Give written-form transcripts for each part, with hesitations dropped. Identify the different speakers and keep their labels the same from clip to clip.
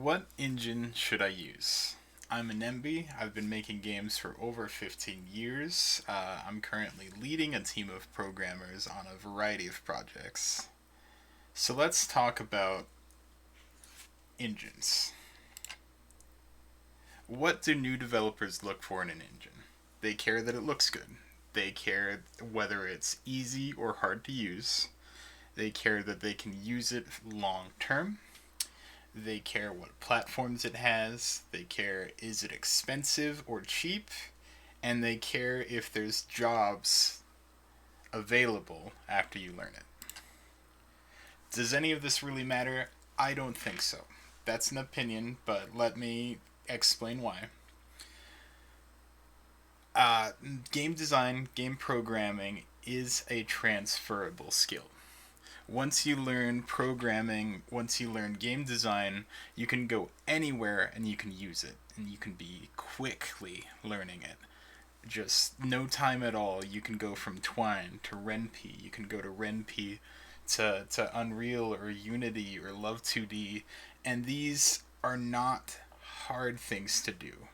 Speaker 1: What engine should I use? I'm an MB. I've been making games for over 15 years. I'm currently leading a team of programmers on a variety of projects. So let's talk about engines. What do new developers look for in an engine? They care that it looks good. They care whether it's easy or hard to use. They care that they can use it long term. They care what platforms it has. They care is it expensive or cheap. And they care if there's jobs available after you learn it. Does any of this really matter? I don't think so. That's an opinion, but let me explain why. Uh, Game design, game programming is a transferable skill. Once you learn programming, once you learn game design, you can go anywhere and you can use it. And you can be quickly learning it. Just no time at all. You can go from Twine to RenP. You can go to RenP to Unreal or Unity or Love 2D. And these are not hard things to do.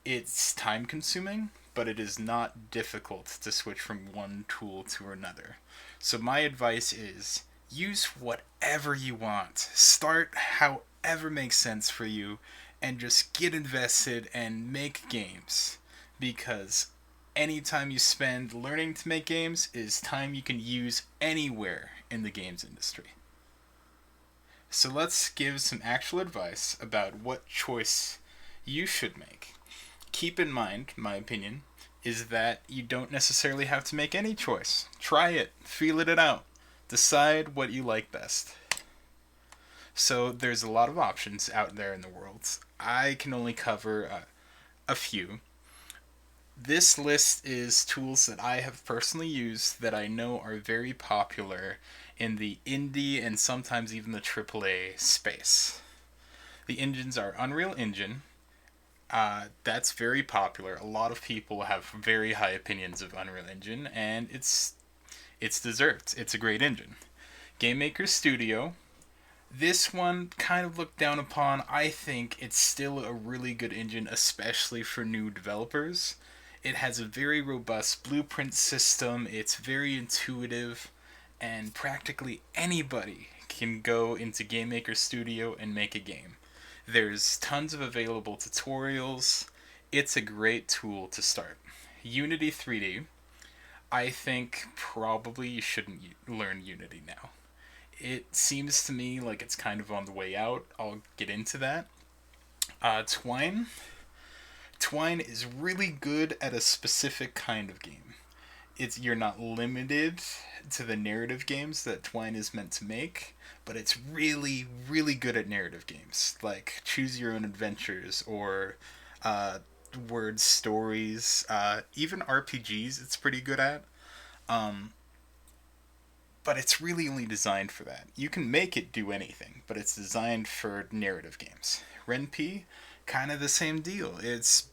Speaker 1: It's time consuming, but it is not difficult to switch from one tool to another. So my advice is use whatever you want. Start however makes sense for you and just get invested and make games because any time you spend learning to make games is time you can use anywhere in the games industry. So let's give some actual advice about what choice you should make. Keep in mind, my opinion, is that you don't necessarily have to make any choice. Try it, feel it out, decide what you like best. So there's a lot of options out there in the world. I can only cover a few. This list is tools that I have personally used that I know are very popular in the indie and sometimes even the AAA space. The engines are Unreal Engine. That's very popular. A lot of people have very high opinions of Unreal Engine, and it's deserved. It's a great engine. Game Maker Studio. This one kind of looked down upon. I think it's still a really good engine, especially for new developers. It has a very robust blueprint system. It's very intuitive, and practically anybody can go into Game Maker Studio and make a game. There's tons of available tutorials. It's a great tool to start. Unity 3D, I think probably you shouldn't learn Unity now. It seems to me like it's kind of on the way out. I'll get into that. Twine. Twine is really good at a specific kind of game. You're not limited to the narrative games that Twine is meant to make, but it's really, really good at narrative games like Choose Your Own Adventures or uh, word stories, even RPGs. It's pretty good at. Um, but it's really only designed for that. You can make it do anything, but it's designed for narrative games. RenP, kind of the same deal. It's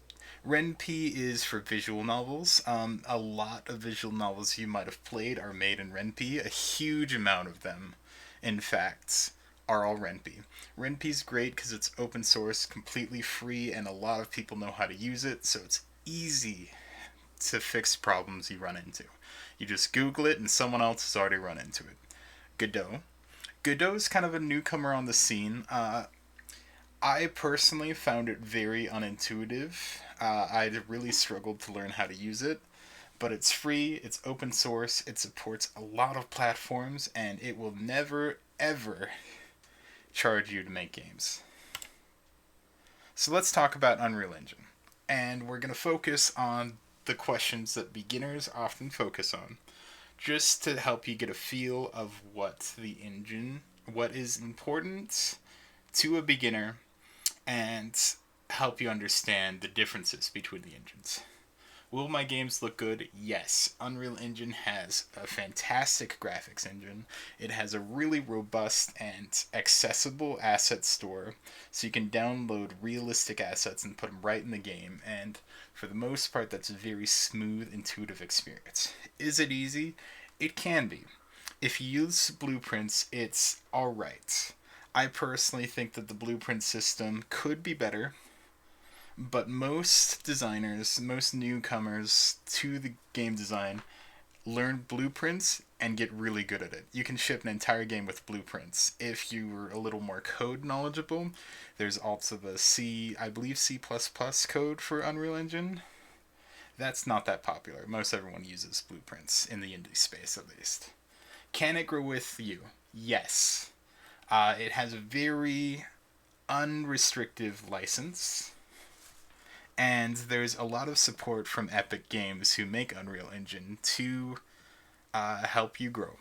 Speaker 1: RenP is for visual novels. A lot of visual novels you might have played are made in RenP. A huge amount of them, in fact, are all RenP. RenP is great because it's open source, completely free, and a lot of people know how to use it, so it's easy to fix problems you run into. You just Google it, and someone else has already run into it. Godot. Godot is kind of a newcomer on the scene. I personally found it very unintuitive. I really struggled to learn how to use it, but it's free, it's open source, it supports a lot of platforms, and it will never, ever charge you to make games. So let's talk about Unreal Engine. And we're going to focus on the questions that beginners often focus on, just to help you get a feel of what is important to a beginner and help you understand the differences between the engines. Will my games look good? Yes. Unreal Engine has a fantastic graphics engine. It has a really robust and accessible asset store, so you can download realistic assets and put them right in the game, and for the most part, that's a very smooth, intuitive experience. Is it easy? It can be. If you use blueprints, it's alright. I personally think that the blueprint system could be better, but most designers, most newcomers to the game design, learn blueprints and get really good at it. You can ship an entire game with blueprints. If you were a little more code knowledgeable, there's also the I believe C++ code for Unreal Engine. That's not that popular. Most everyone uses blueprints in the indie space, at least. Can it grow with you? Yes. It has a very unrestrictive license, and there's a lot of support from Epic Games who make Unreal Engine to help you grow.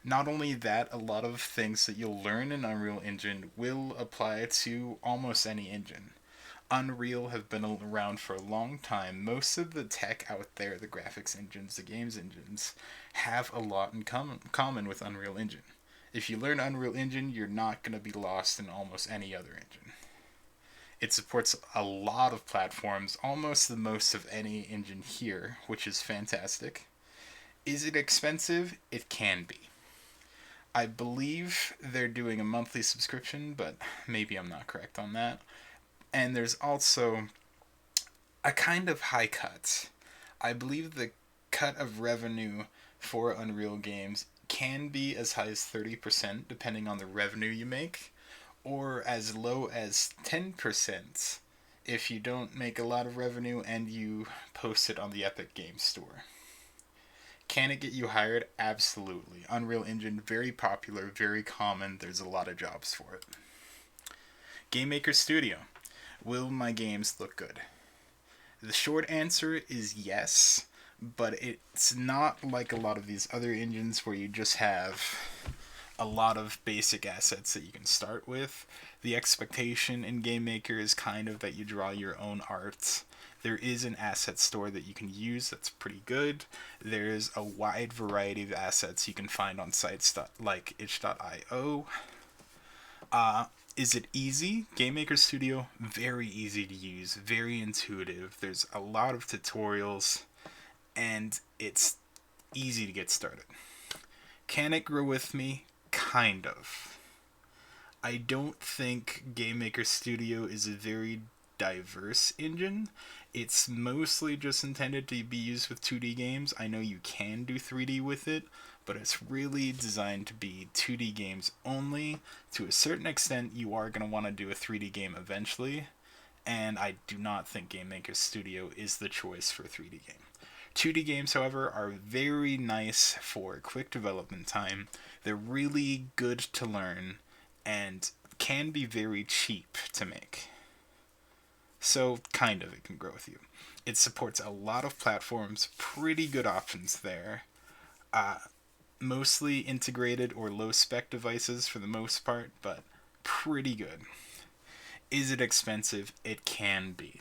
Speaker 1: Not only that, a lot of things that you'll learn in Unreal Engine will apply to almost any engine. Unreal have been around for a long time. Most of the tech out there, the graphics engines, the games engines, have a lot in common with Unreal Engine. If you learn Unreal Engine, you're not going to be lost in almost any other engine. It supports a lot of platforms, almost the most of any engine here, which is fantastic. Is it expensive? It can be. I believe they're doing a monthly subscription, but maybe I'm not correct on that. And there's also a kind of high cut. I believe the cut of revenue for Unreal games can be as high as 30% depending on the revenue you make, or as low as 10% if you don't make a lot of revenue and you post it on the Epic Games Store. Can it get you hired? Absolutely. Unreal Engine, very popular, very common. There's a lot of jobs for it. Game Maker Studio. Will my games look good? The short answer is yes, but it's not like a lot of these other engines where you just have a lot of basic assets that you can start with. The expectation in Game Maker is kind of that you draw your own art. There is an asset store that you can use that's pretty good. There's a wide variety of assets you can find on sites like itch.io. Is it easy? Game Maker Studio, very easy to use, very intuitive. There's a lot of tutorials, and it's easy to get started. Can it grow with me? Kind of. I don't think Game Maker Studio is a very diverse engine. It's mostly just intended to be used with 2D games. I know you can do 3D with it, but it's really designed to be 2D games only. To a certain extent, you are going to want to do a 3D game eventually, and I do not think Game Maker Studio is the choice for a 3D game. 2D games, however, are very nice for quick development time. They're really good to learn and can be very cheap to make. So, kind of, it can grow with you. It supports a lot of platforms, pretty good options there. Mostly integrated or low spec devices for the most part, but pretty good. Is it expensive? It can be.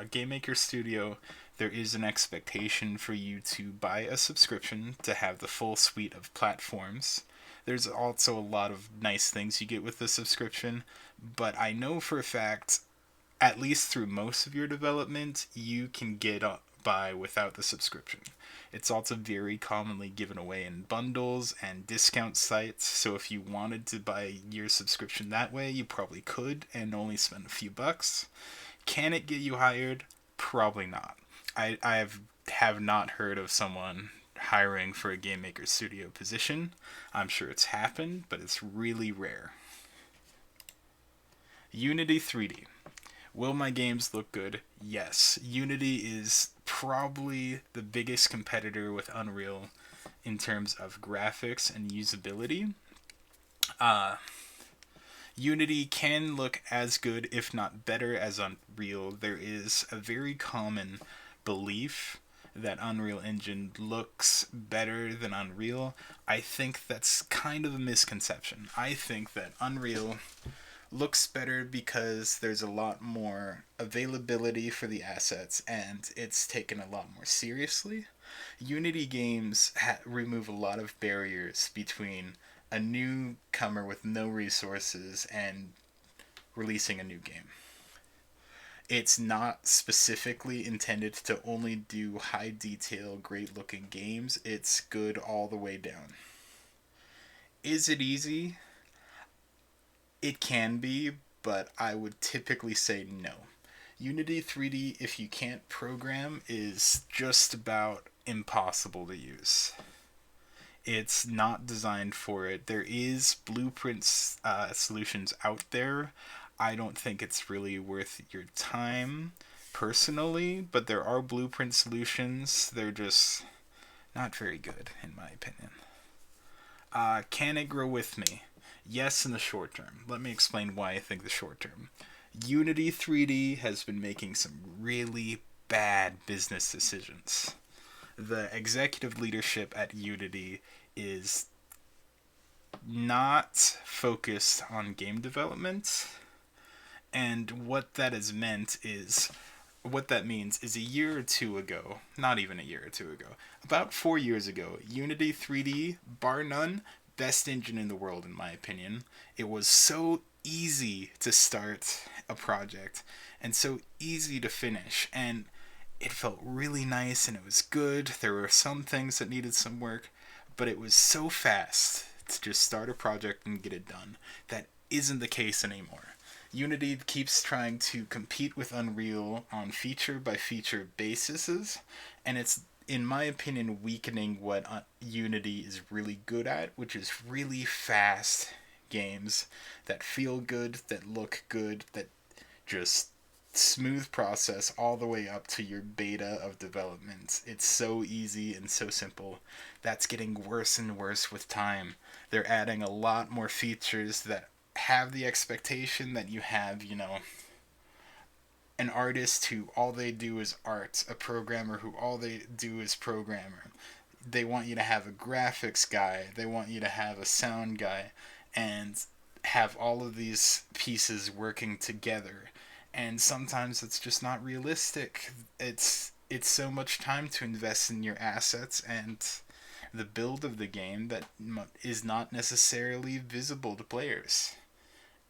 Speaker 1: Game Maker Studio, there is an expectation for you to buy a subscription to have the full suite of platforms. There's also a lot of nice things you get with the subscription, but I know for a fact, at least through most of your development, you can get by without the subscription. It's also very commonly given away in bundles and discount sites, so if you wanted to buy your subscription that way, you probably could and only spend a few bucks. Can it get you hired? Probably not. I have not heard of someone hiring for a Game Maker Studio position. I'm sure it's happened, but it's really rare. Unity 3D. Will my games look good? Yes. Unity is probably the biggest competitor with Unreal in terms of graphics and usability. Unity can look as good, if not better, as Unreal. There is a very common belief that Unreal Engine looks better than Unreal. I think that's kind of a misconception. I think that Unreal looks better because there's a lot more availability for the assets and it's taken a lot more seriously. Unity games remove a lot of barriers between a newcomer with no resources and releasing a new game. It's not specifically intended to only do high detail, great looking games. It's good all the way down. Is it easy? It can be, but I would typically say no. Unity 3D, if you can't program, is just about impossible to use. It's not designed for it. There is blueprints solutions out there. I don't think it's really worth your time personally, but there are blueprint solutions. They're just not very good, in my opinion. Can it grow with me? Yes, in the short term. Let me explain why I think the short term. Unity 3D has been making some really bad business decisions. The executive leadership at Unity is not focused on game development, and what that means is a year or two ago, not even a year or two ago, about 4 years ago, Unity 3D, bar none, best engine in the world in my opinion. It was so easy to start a project and so easy to finish, and it felt really nice and it was good. There were some things that needed some work, but it was so fast to just start a project and get it done. That isn't the case anymore. Unity keeps trying to compete with Unreal on feature by feature bases, and it's, in my opinion, weakening what Unity is really good at, which is really fast games that feel good, that look good, that just smooth process all the way up to your beta of development. It's so easy and so simple. That's getting worse and worse with time. They're adding a lot more features that have the expectation that you have, an artist who all they do is art, a programmer who all they do is programmer. They want you to have a graphics guy, they want you to have a sound guy, and have all of these pieces working together. And sometimes it's just not realistic. It's so much time to invest in your assets and the build of the game that is not necessarily visible to players.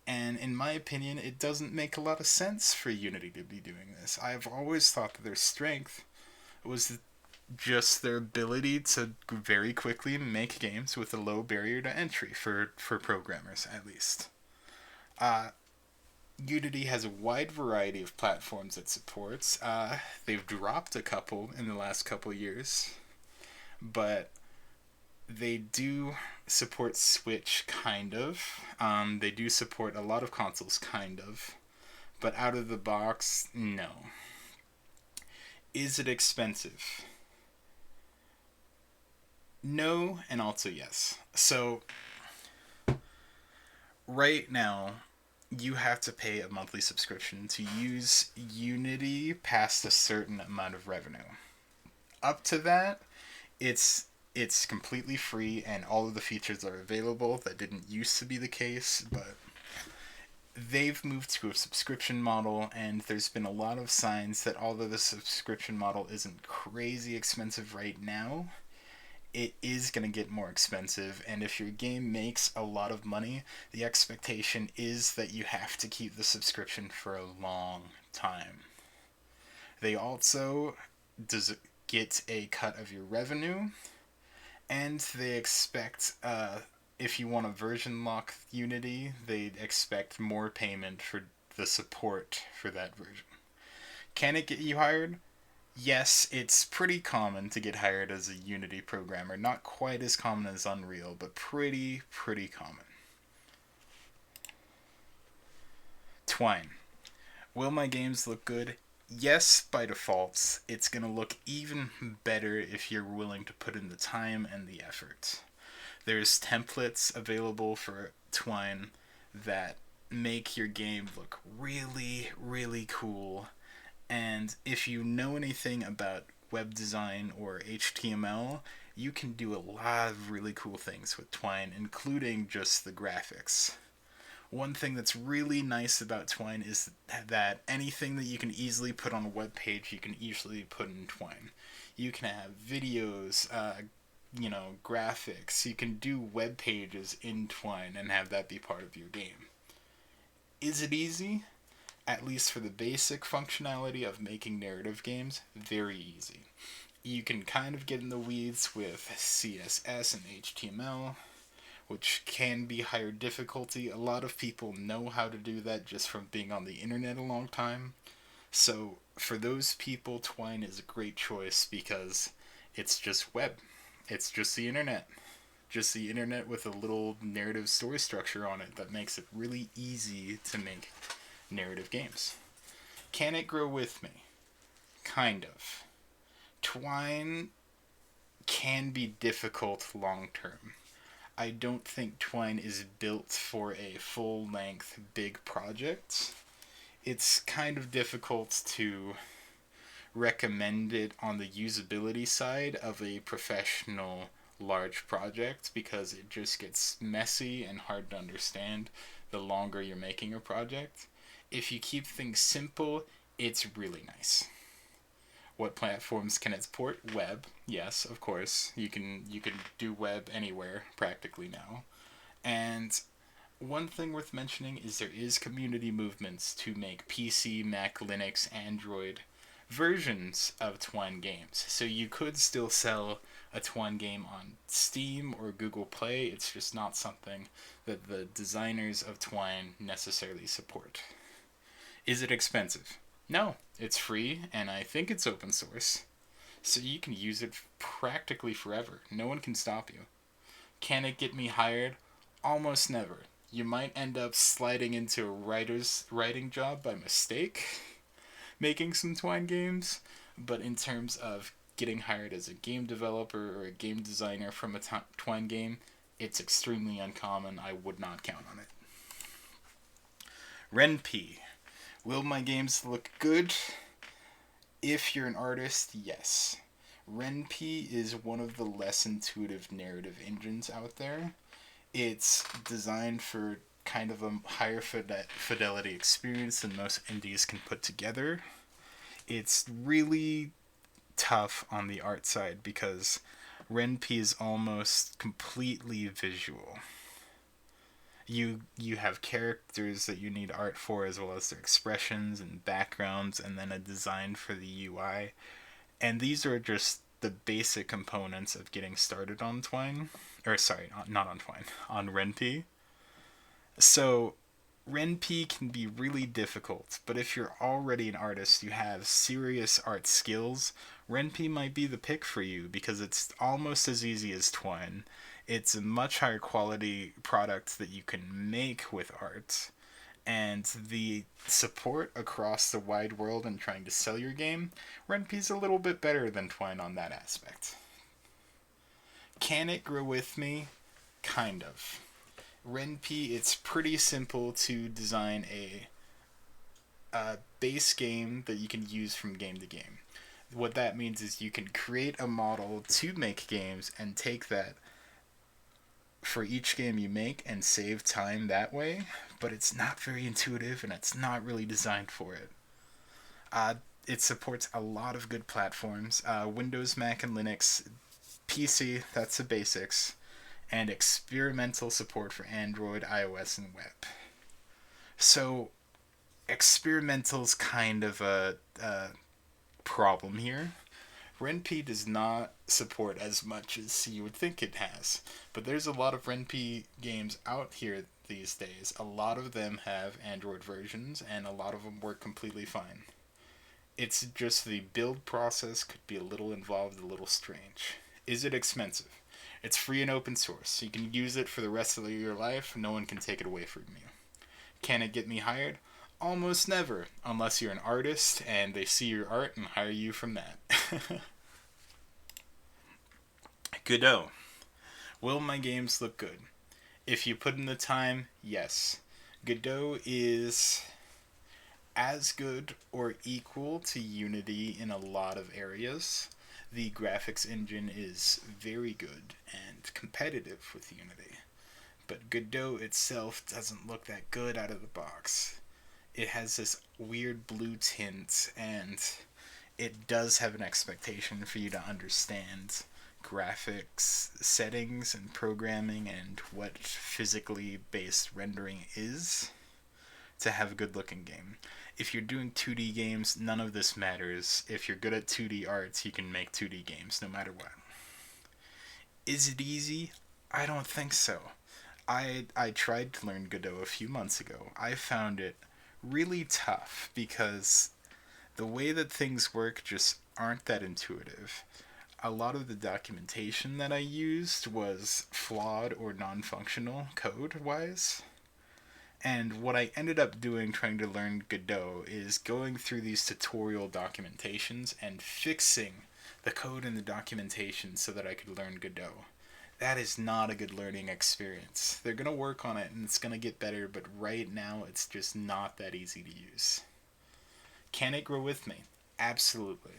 Speaker 1: And in my opinion, it doesn't make a lot of sense for Unity to be doing this. I've always thought that their strength was just their ability to very quickly make games with a low barrier to entry for programmers, at least. Uh, Unity has a wide variety of platforms it supports. They've dropped a couple in the last couple years, but they do support Switch, kind of. They do support a lot of consoles, kind of. But out of the box, no. Is it expensive? No, and also yes. So, right now, you have to pay a monthly subscription to use Unity past a certain amount of revenue. Up to that, it's completely free and all of the features are available. That didn't used to be the case, but they've moved to a subscription model, and there's been a lot of signs that although the subscription model isn't crazy expensive right now, it is going to get more expensive. And if your game makes a lot of money, the expectation is that you have to keep the subscription for a long time. They also get a cut of your revenue, and they expect, if you want to version lock Unity, they expect more payment for the support for that version. Can it get you hired? Yes, it's pretty common to get hired as a Unity programmer. Not quite as common as Unreal, but pretty common. Twine. Will my games look good? Yes, by default. It's going to look even better if you're willing to put in the time and the effort. There's templates available for Twine that make your game look really cool. And if you know anything about web design or HTML, you can do a lot of really cool things with Twine, including just the graphics. One thing that's really nice about Twine is that anything that you can easily put on a web page, you can easily put in Twine. You can have videos, graphics. You can do web pages in Twine and have that be part of your game. Is it easy? At least for the basic functionality of making narrative games, very easy. You can kind of get in the weeds with CSS and HTML, which can be higher difficulty. A lot of people know how to do that just from being on the internet a long time. So for those people, Twine is a great choice because it's just web. It's just the internet. Just the internet with a little narrative story structure on it that makes it really easy to make narrative games. Can it grow with me? Kind of. Twine can be difficult long term. I don't think Twine is built for a full length big project. It's kind of difficult to recommend it on the usability side of a professional large project because it just gets messy and hard to understand the longer you're making a project. If you keep things simple, it's really nice. What platforms can it support? Web, yes, of course. You can do web anywhere practically now. And one thing worth mentioning is there is community movements to make PC, Mac, Linux, Android versions of Twine games. So you could still sell a Twine game on Steam or Google Play. It's just not something that the designers of Twine necessarily support. Is it expensive? No, it's free and I think it's open source. So you can use it practically forever. No one can stop you. Can it get me hired? Almost never. You might end up sliding into a writer's writing job by mistake, making some Twine games, but in terms of getting hired as a game developer or a game designer from a Twine game, it's extremely uncommon. I would not count on it. Ren'Py. Will my games look good? If you're an artist, yes. Ren'Py is one of the less intuitive narrative engines out there. It's designed for kind of a higher fidelity experience than most indies can put together. It's really tough on the art side because Ren'Py is almost completely visual. You have characters that you need art for as well as their expressions and backgrounds and then a design for the UI. And these are just the basic components of getting started on Twine. Or sorry, not on Twine, on Ren'Py. So Ren'Py can be really difficult, but if you're already an artist, you have serious art skills, Ren'Py might be the pick for you because it's almost as easy as Twine. It's a much higher quality product that you can make with art, and the support across the wide world in trying to sell your game, Ren'Py's a little bit better than Twine on that aspect. Can it grow with me? Kind of. Ren'Py, it's pretty simple to design a base game that you can use from game to game. What that means is you can create a model to make games and take that for each game you make and save time that way, but it's not very intuitive and it's not really designed for it. It supports a lot of good platforms, Windows, Mac, and Linux, PC, that's the basics, and experimental support for Android, iOS, and web. So, experimental's kind of a problem here. Ren'Py does not support as much as you would think it has, but there's a lot of Ren'Py games out here these days. A lot of them have Android versions, and a lot of them work completely fine. It's just the build process could be a little involved, a little strange. Is it expensive? It's free and open source. You can use it for the rest of your life. No one can take it away from you. Can it get me hired? Almost never, unless you're an artist and they see your art and hire you from that. Godot. Will my games look good? If you put in the time, yes. Godot is as good or equal to Unity in a lot of areas. The graphics engine is very good and competitive with Unity. But Godot itself doesn't look that good out of the box. It has this weird blue tint, and it does have an expectation for you to understand graphics settings and programming and what physically based rendering is to have a good looking game. If you're doing 2D games, none of this matters. If you're good at 2D arts, you can make 2D games no matter what. Is it easy? I don't think so. I tried to learn Godot a few months ago. I found it really tough because the way that things work just aren't that intuitive. A lot of the documentation that I used was flawed or non functional code wise. And what I ended up doing trying to learn Godot is going through these tutorial documentations and fixing the code in the documentation so that I could learn Godot. That is not a good learning experience. They're going to work on it and it's going to get better, but right now it's just not that easy to use. Can it grow with me? Absolutely.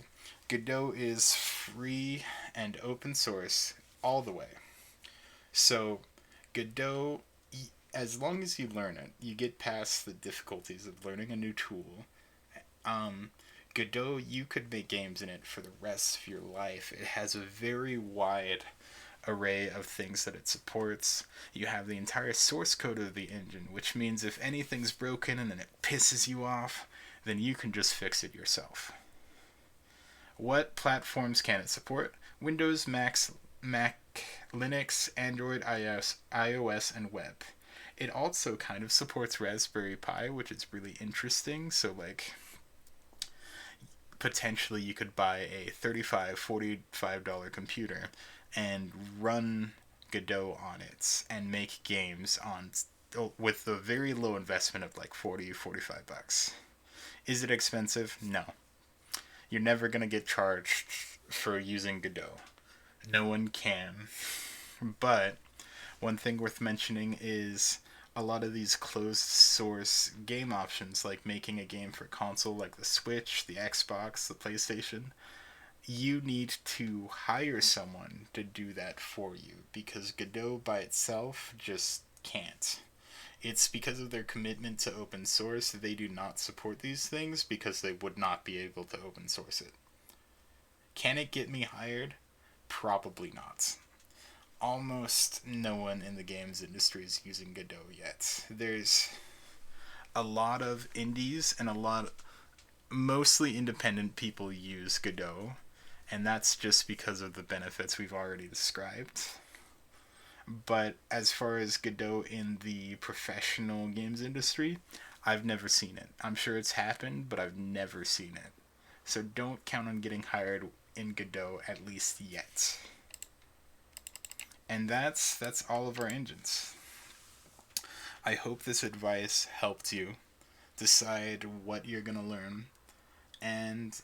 Speaker 1: Godot is free and open source all the way. So, Godot, as long as you learn it, you get past the difficulties of learning a new tool. Um, Godot, you could make games in it for the rest of your life. It has a very wide array of things that it supports. You have the entire source code of the engine, which means if anything's broken and then it pisses you off, then you can just fix it yourself. What platforms can it support? Windows, Mac, Linux, Android, iOS, and web. It also kind of supports Raspberry Pi, which is really interesting. So, like, potentially you could buy a $35, $45 computer and run Godot on it and make games on with a very low investment of like 40, $45. Is it expensive? No. You're never going to get charged for using Godot. No one can. But one thing worth mentioning is a lot of these closed source game options, like making a game for console like the Switch, the Xbox, the PlayStation, you need to hire someone to do that for you because Godot by itself just can't. It's because of their commitment to open source they do not support these things because they would not be able to open source it. Can it get me hired? Probably not. Almost no one in the games industry is using Godot yet. There's a lot of indies and mostly independent people use Godot, and that's just because of the benefits we've already described. But as far as Godot in the professional games industry, I've never seen it. I'm sure it's happened, but I've never seen it. So don't count on getting hired in Godot, at least yet. And that's all of our engines. I hope this advice helped you decide what you're going to learn. And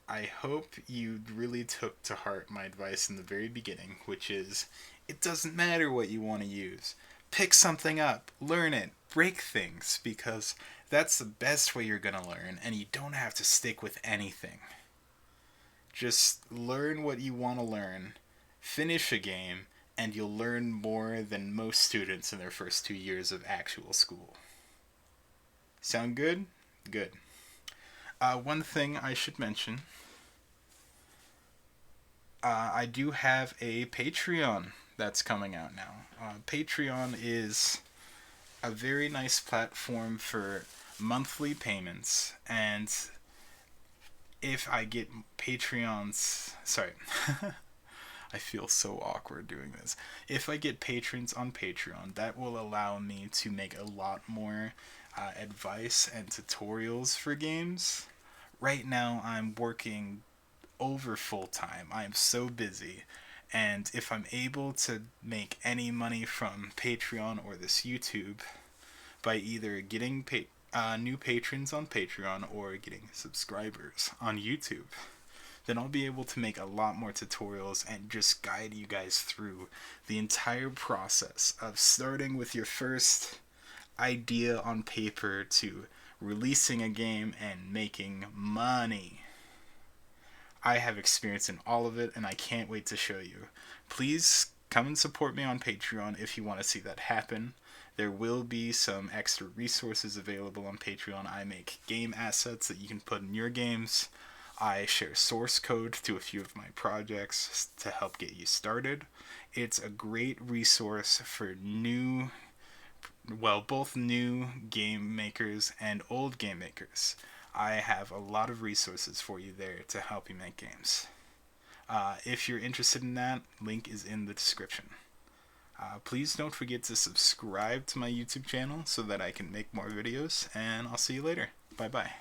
Speaker 1: I hope you really took to heart my advice in the very beginning, which is it doesn't matter what you want to use. Pick something up, learn it, break things, because that's the best way you're going to learn, and you don't have to stick with anything. Just learn what you want to learn, finish a game, and you'll learn more than most students in their first 2 years of actual school. Sound good? Good. One thing I should mention, I do have a Patreon that's coming out now. Patreon is a very nice platform for monthly payments, and if I get Patreons, sorry, I feel so awkward doing this. If I get patrons on Patreon, that will allow me to make a lot more advice and tutorials for games. Right now, I'm working over full time. I am so busy. And if I'm able to make any money from Patreon or this YouTube by either getting new patrons on Patreon or getting subscribers on YouTube, then I'll be able to make a lot more tutorials and just guide you guys through the entire process of starting with your first idea on paper to releasing a game and making money. I have experience in all of it and I can't wait to show you. Please come and support me on Patreon if you want to see that happen. There will be some extra resources available on Patreon. I make game assets that you can put in your games. I share source code to a few of my projects to help get you started. It's a great resource for both new game makers and old game makers. I have a lot of resources for you there to help you make games. If you're interested in that, link is in the description. Please don't forget to subscribe to my YouTube channel so that I can make more videos, and I'll see you later. Bye bye.